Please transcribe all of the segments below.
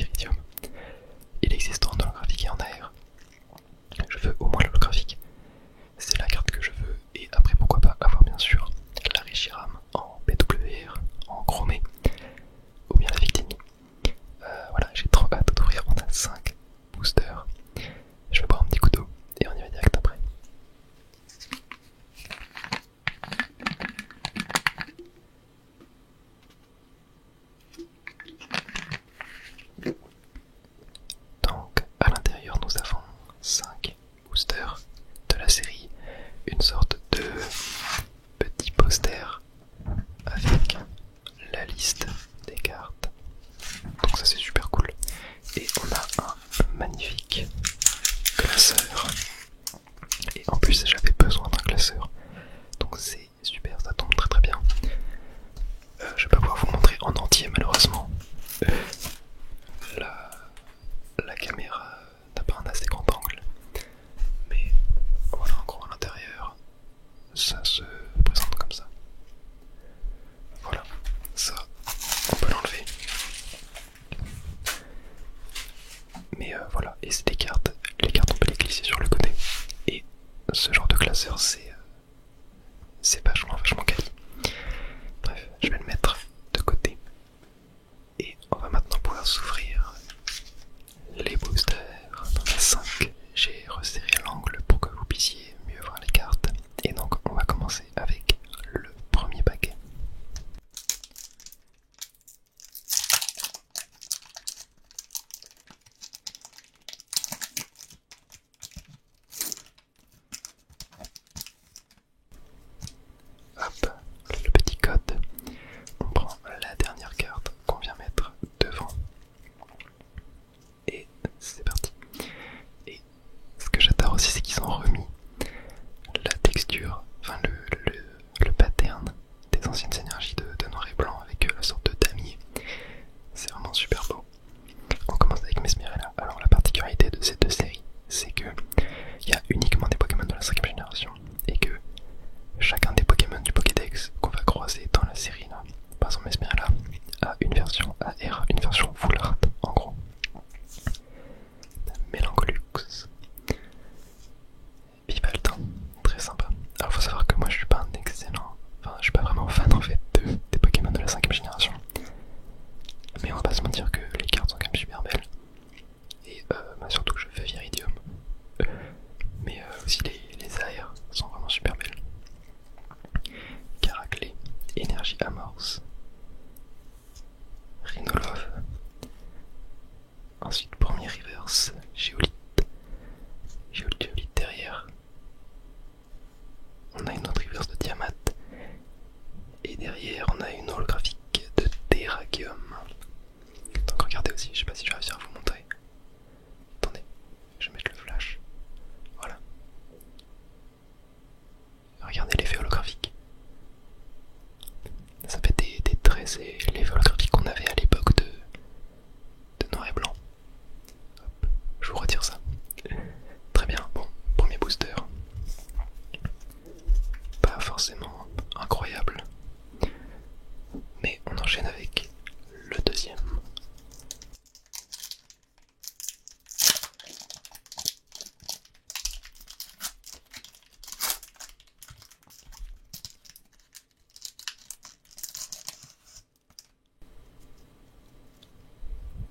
Viridium. Il existe en holographique et en AR. Je veux au moins l'holographique. C'est la carte que je veux. Et après, pourquoi pas avoir bien sûr la Reshiram en PWR, en chromé, ou bien la Victini. Voilà, j'ai trop hâte d'ouvrir. On a 5 boosters. Je vais boire un petit coup d'eau et on y va direct après. Donc, à l'intérieur, nous avons 5 boosters de la série. Une sorte de petit poster avec la liste des cartes. Donc ça c'est super cool. Et on a un magnifique classeur. Et en plus j'avais besoin d'un classeur. Donc c'est super, ça tombe très très bien. Je vais pas pouvoir vous le montrer en entier malheureusement. La caméra n'a pas un assez grand angle. Mais voilà, en gros à l'intérieur, ça se présente comme ça. Voilà, ça on peut l'enlever. Mais voilà, et c'est des cartes. Les cartes on peut les glisser sur le côté. Et ce genre de classeur c'est vachement quali. Bref, je vais le mettre de côté. Et on va maintenant pouvoir s'ouvrir les boosters. Dans les 5, j'ai resserré l'angle pour que vous puissiez mieux voir les cartes. Et donc on va commencer avec le premier paquet. Hop, le petit code. On prend la dernière carte qu'on vient mettre devant. Et c'est parti. Et ce que j'adore aussi, c'est qu'ils ont remis la texture, enfin le pattern des anciennes énergies de noir et blanc avec la sorte de damier. C'est vraiment super beau. On commence avec Mesmerella. Alors la particularité de ces deux séries, c'est que il y a uniquement des Pokémon de la 5ème génération et que chacun des Pokémon du Pokédex qu'on va croiser dans la série là, par exemple Mesmerella, a une version AR, une version Full Art en gros. Mélangolux, Vivaltin, très sympa. Alors faut savoir que moi je suis pas un excellent, enfin je suis pas vraiment fan en fait des Pokémon de la 5ème génération. Mais on va pas se mentir que les cartes sont quand même super belles. Et surtout je fais Viridium. Mais aussi les AR sont vraiment super belles. Caraclé, Énergie Amorce, Rhinolove. Ensuite premier reverse, Géolite derrière. On a une autre reverse de Diamat. Et derrière on a une holographique de Terrakium. Donc regardez aussi, je sais pas si je vais réussir à vous montrer. Attendez, je vais mettre le flash. Voilà. Regardez l'effet holographique. Ça fait des traits, c'est l'effet holographique qu'on avait à l'époque de noir et blanc. Hop, je vous retire ça. Très bien, bon, premier booster. Pas forcément incroyable. Mais on enchaîne avec le deuxième.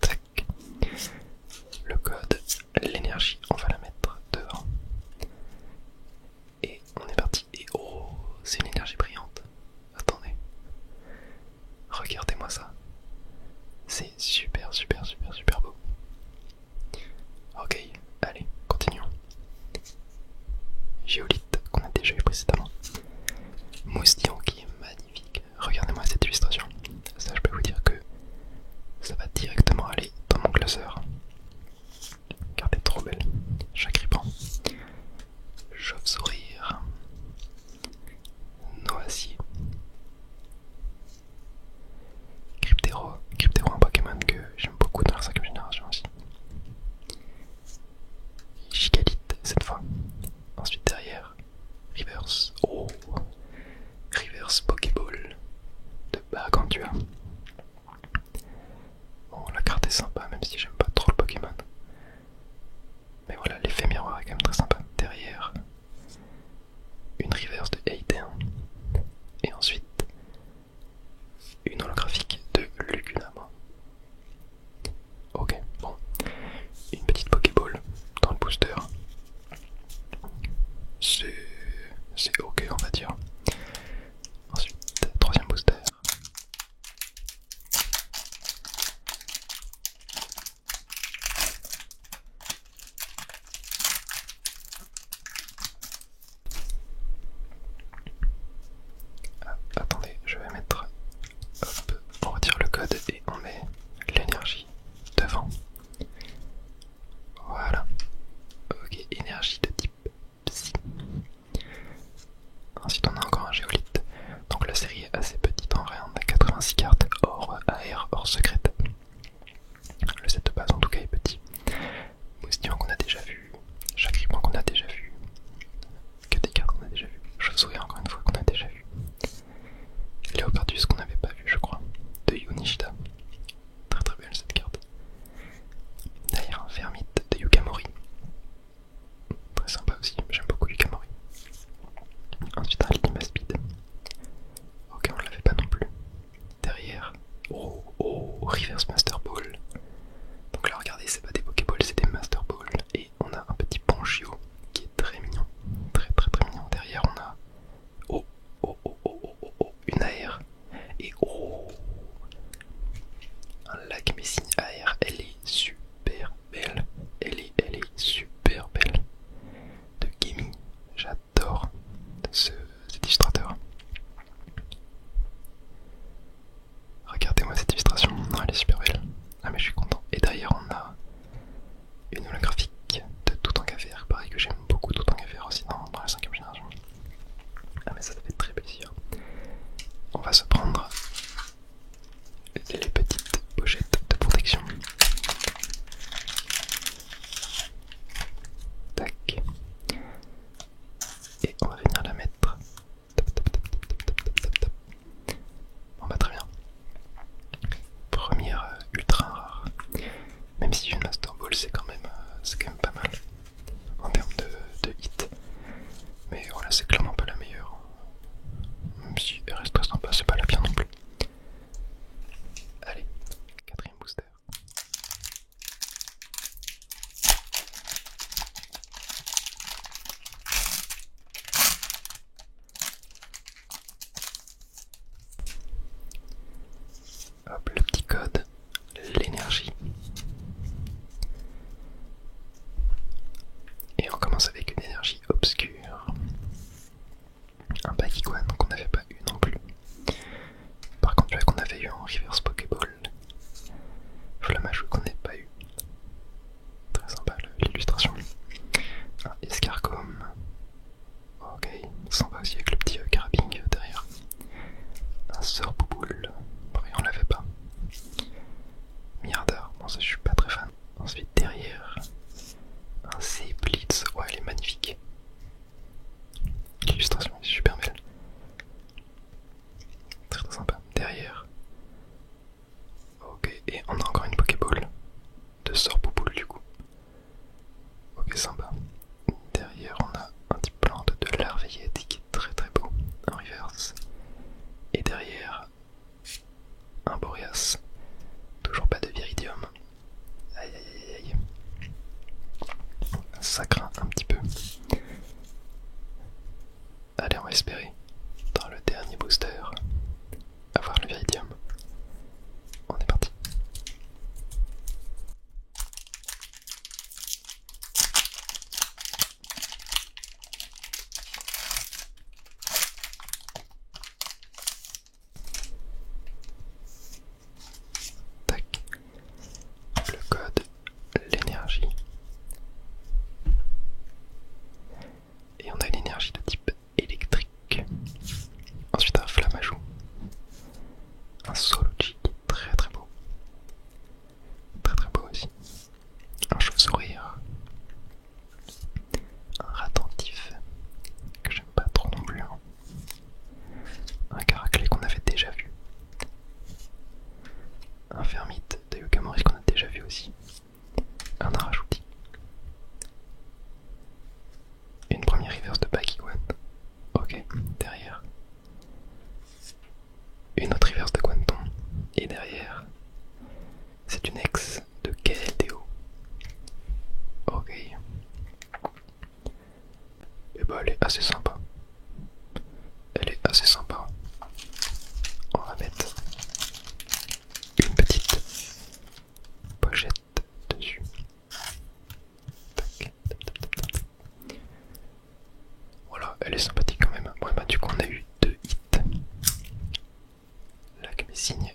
Tac. Le code, l'énergie, on va la mettre devant. Et on est parti. Et oh, c'est une énergie brillante. Attendez. Regardez-moi ça. C'est super beau. Ok, allez, continuons. Géolite, qu'on a déjà eu précédemment. Moustillon qui est magnifique. Regardez-moi cette illustration. Ça, je peux vous dire que ça va directement aller dans mon classeur. Regardez, trop belle. Chagripan. Chauve-sourire. Noisier. Cryptero, un Pokémon que j'aime beaucoup dans la 5ème génération aussi. Gigalite cette fois. Ensuite derrière, Reverse. Oh, Reverse Pokéball de Bagantua. Bon, la carte est sympa même si ça craint un petit peu. Allez, on va espérer, dans le dernier booster, avoir le viridium. On est parti. Tac. Le code, l'énergie. Et on a une énergie de type électrique. Ensuite un flamajou. Un sologic, très très beau. Très très beau aussi. Un chauve-sourire. Un ratentif, que j'aime pas trop non plus. Hein. Un caraclé qu'on avait déjà vu. Un fermite de Yokamori qu'on a déjà vu aussi. Un Arajouti. Une première reverse de Bakiguan. Ok, derrière. Une autre reverse de Quanton. Et derrière, c'est une ex de KLDO. Ok. Et bah elle est assez sympa. Elle est assez sympa. On va mettre une petite pochette dessus. Tac. Voilà, elle est sympathique quand même. Bon, bah, du coup, on a eu 2 hits. Lac Messigne